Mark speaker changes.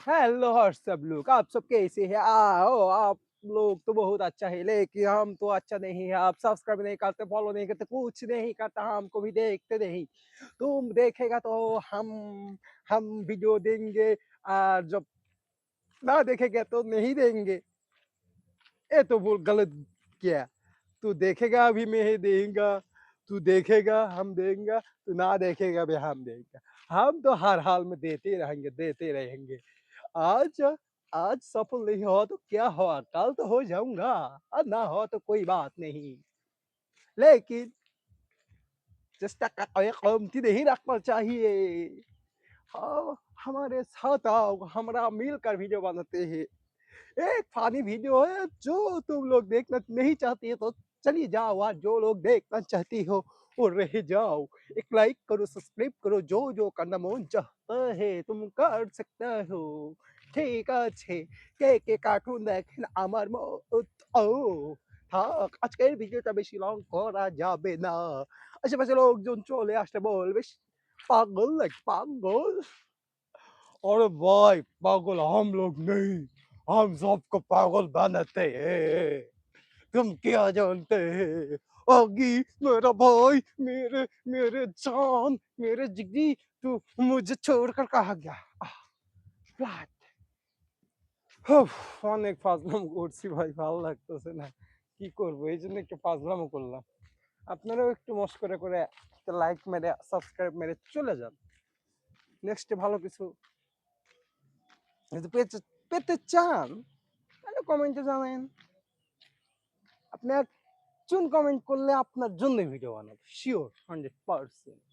Speaker 1: Hello और सब लोग, आप सब कैसे हैं? आओ आप लोग तो बहुत अच्छा है, लेकिन हम तो अच्छा नहीं है। आप सब्सक्राइब नहीं करते, फॉलो नहीं करते, कुछ नहीं करता, हमको भी देखते नहीं। तुम देखेगा तो हम वीडियो देंगे, और जब ना देखेगा तो नहीं देंगे। ये तो वो गलत किया। तू देखेगा अभी मैं ही देंगा, तू देखेगा हम देंगे, तू ना देखेगा भी हम देंगे। हम तो हर हाल में देते रहेंगे, देते रहेंगे। आज आज सफल नहीं हुआ तो क्या हुआ, कल तो हो जाऊंगा, और ना हो तो कोई बात नहीं। लेकिन चेष्टा का कोई कमती नहीं रखना चाहिए। हाँ, हमारे साथ आओ, हमारा मिलकर वीडियो बनाते हैं। एक फानी वीडियो है जो तुम लोग देखना नहीं चाहती है तो चली जाओ, और जो लोग देखना चाहती हो वो रह जाओ। एक लाइक करो, सब्सक्राइब करो, जो जो करना मन चाहता है तुम कर सकते हो। ঠিক আছে, কে কে কার্টুন দেখেন আমার মতো। থাক, আজকের ভিডিওটা বেশি লং করা যাবে না। আশেপাশে লোকজন চলে আসলে বলবে পাগল নাকি পাগল। अरे भाई, पागल हम लोग नहीं, हम सबको पागल बनाते हैं। तुम क्या जानते हैं? आगी मेरा भाई, मेरे मेरे जान, मेरे जिगरी, तू मुझे छोड़कर कहाँ गया? फ्लैट। উফ! অনেক ফাজলামো করছি ভাই, ভালো লাগতেছে না। কি করবো? এইজন্য একটু ফাজলামো করলাম। আপনারাও একটু মশকরা করে একটা লাইক মেরে, সাবস্ক্রাইব মেরে চলে যান। নেক্সটে ভালো কিছু যদি পেতে চান তাহলে কমেন্টে জানায়েন। আপনার চুন কমেন্ট করলে আপনার জন্যই ভিডিও বানাবো। সিওর 100%।